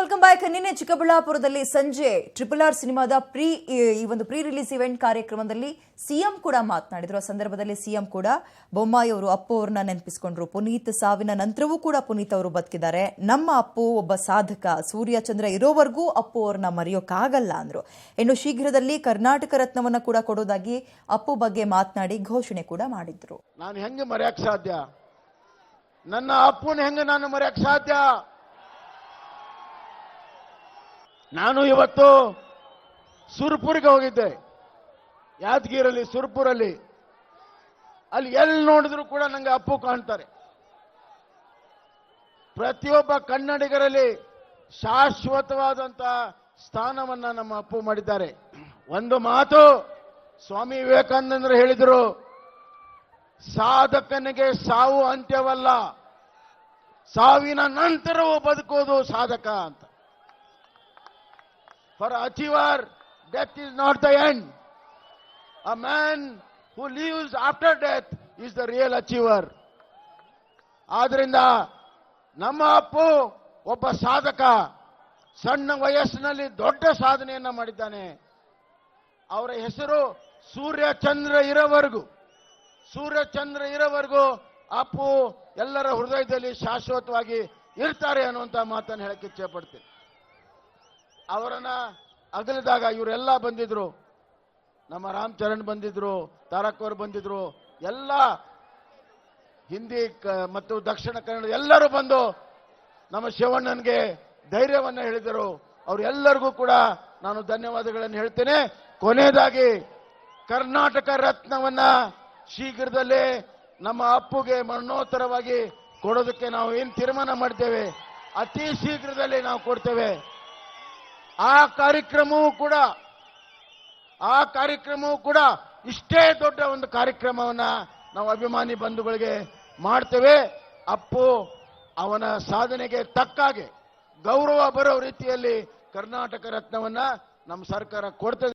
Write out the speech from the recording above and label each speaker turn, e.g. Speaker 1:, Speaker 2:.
Speaker 1: Welcome back. ನಿನ್ನೆ ಚಿಕ್ಕಬಳ್ಳಾಪುರದಲ್ಲಿ ಸಂಜೆ RRR ಸಿನಿಮಾದ ಈ ಒಂದು ಪ್ರೀ ರಿಲೀಸ್ ಇವೆಂಟ್ ಕಾರ್ಯಕ್ರಮದಲ್ಲಿ ಸಿಎಂ ಕೂಡ ಮಾತನಾಡಿದ್ರು. ಆ ಸಂದರ್ಭದಲ್ಲಿ ಸಿಎಂ ಕೂಡ ಬೊಮ್ಮಾಯಿ ಅವರು ಅಪ್ಪು ಅವರನ್ನ ನೆನಪಿಸಿಕೊಂಡ್ರು. ಪುನೀತ್ ಸಾವಿನ ನಂತರವೂ ಕೂಡ ಪುನೀತ್ ಅವರು ಬದುಕಿದ್ದಾರೆ. ನಮ್ಮ ಅಪ್ಪು ಒಬ್ಬ ಸಾಧಕ, ಸೂರ್ಯ ಚಂದ್ರ ಇರೋವರೆಗೂ ಅಪ್ಪು ಅವ್ರನ್ನ ಮರೆಯೋಕ್ಕಾಗಲ್ಲ ಅಂದ್ರು. ಇನ್ನು ಶೀಘ್ರದಲ್ಲಿ ಕರ್ನಾಟಕ ರತ್ನವನ್ನ ಕೂಡ ಕೊಡೋದಾಗಿ ಅಪ್ಪು ಬಗ್ಗೆ ಮಾತನಾಡಿ ಘೋಷಣೆ ಕೂಡ ಮಾಡಿದ್ರು.
Speaker 2: ನಾನು ಹೆಂಗೆ ಮರೆಯಕ್ಕೆ ಸಾಧ್ಯ? ನನ್ನ ಅಪ್ಪನ ಹೆಂಗೆ ನಾನು ಮರೆಯಕ್ಕೆ ಸಾಧ್ಯ? ನಾನು ಇವತ್ತು ಸುರ್ಪುರಿಗೆ ಹೋಗಿದ್ದೆ, ಯಾದಗಿರಲ್ಲಿ, ಸುರ್ಪುರಲ್ಲಿ. ಅಲ್ಲಿ ಎಲ್ಲಿ ನೋಡಿದ್ರು ಕೂಡ ನಂಗೆ ಅಪ್ಪು ಕಾಣ್ತಾರೆ. ಪ್ರತಿಯೊಬ್ಬ ಕನ್ನಡಿಗರಲ್ಲಿ ಶಾಶ್ವತವಾದಂತ ಸ್ಥಾನವನ್ನ ನಮ್ಮ ಅಪ್ಪು ಮಾಡಿದ್ದಾರೆ. ಒಂದು ಮಾತು ಸ್ವಾಮಿ ವಿವೇಕಾನಂದರು ಹೇಳಿದರು, ಸಾಧಕನಿಗೆ ಸಾವು ಅಂತ್ಯವಲ್ಲ, ಸಾವಿನ ನಂತರವೂ ಬದುಕೋದು ಸಾಧಕ ಅಂತ. For achiever, death is not the end. A man who lives after death is the real achiever. ಆದ್ರಿಂದ ನಮ್ಮ ಅಪ್ಪು ಒಬ್ಬ ಸಾಧಕ, ಸಣ್ಣ ವಯಸ್ಸಿನಲ್ಲಿ ದೊಡ್ಡ ಸಾಧನೆಯನ್ನ ಮಾಡಿದ್ದಾನೆ. ಅವರ ಹೆಸರು ಸೂರ್ಯಚಂದ್ರ ಇರೋವರೆಗೂ ಅಪ್ಪು ಎಲ್ಲರ ಹೃದಯದಲ್ಲಿ ಶಾಶ್ವತವಾಗಿ ಇರ್ತಾರೆ ಅನ್ನುವಂತ ಮಾತನ್ನು ಹೇಳಕ್ಕೆ ಇಚ್ಛೆ ಪಡ್ತೀನಿ. ಅವರನ್ನ ಅಗಲಿದಾಗ ಇವರೆಲ್ಲ ಬಂದಿದ್ರು, ನಮ್ಮ ರಾಮ್ ಚರಣ್ ಬಂದಿದ್ರು, ತಾರಕ್ ಅವರು ಬಂದಿದ್ರು, ಎಲ್ಲ ಹಿಂದಿ ಮತ್ತು ದಕ್ಷಿಣ ಕನ್ನಡ ಎಲ್ಲರೂ ಬಂದು ನಮ್ಮ ಶಿವಣ್ಣನಿಗೆ ಧೈರ್ಯವನ್ನ ಹೇಳಿದರು. ಅವರೆಲ್ಲರಿಗೂ ಕೂಡ ನಾನು ಧನ್ಯವಾದಗಳನ್ನು ಹೇಳ್ತೇನೆ. ಕೊನೆಯದಾಗಿ ಕರ್ನಾಟಕ ರತ್ನವನ್ನ ಶೀಘ್ರದಲ್ಲೇ ನಮ್ಮ ಅಪ್ಪುಗೆ ಮರಣೋತ್ತರವಾಗಿ ಕೊಡೋದಕ್ಕೆ ನಾವು ಏನು ತೀರ್ಮಾನ ಮಾಡ್ತೇವೆ, ಅತಿ ಶೀಘ್ರದಲ್ಲೇ ನಾವು ಕೊಡ್ತೇವೆ. ಆ ಕಾರ್ಯಕ್ರಮವೂ ಕೂಡ ಇಷ್ಟೇ ದೊಡ್ಡ ಒಂದು ಕಾರ್ಯಕ್ರಮವನ್ನ ನಾವು ಅಭಿಮಾನಿ ಬಂಧುಗಳಿಗೆ ಮಾಡ್ತೇವೆ. ಅಪ್ಪು ಅವನ ಸಾಧನೆಗೆ ತಕ್ಕಾಗೆ ಗೌರವ ಬರೋ ರೀತಿಯಲ್ಲಿ ಕರ್ನಾಟಕ ರತ್ನವನ್ನ ನಮ್ಮ ಸರ್ಕಾರ ಕೊಡ್ತದೆ.